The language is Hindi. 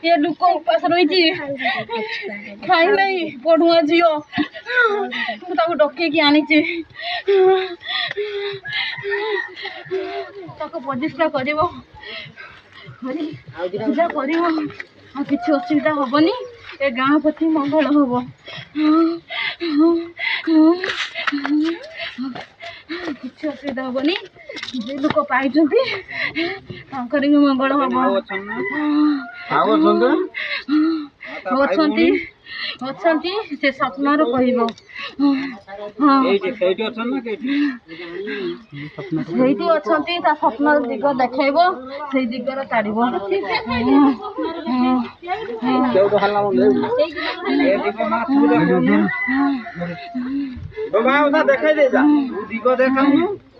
ये लोक उपास रही खाई नहीं पढ़ुआ झील डकैकी आनी प्रतिष्ठा कर पूजा कर किसी असुविधा हेनी ए गाँ प्रति मंगल हम किसी असुविधा हेनी जे लोक पाई भी मंगल हम से स्वप्न कह स्वप्न दिग देखब से दिगर ताड़ब देखा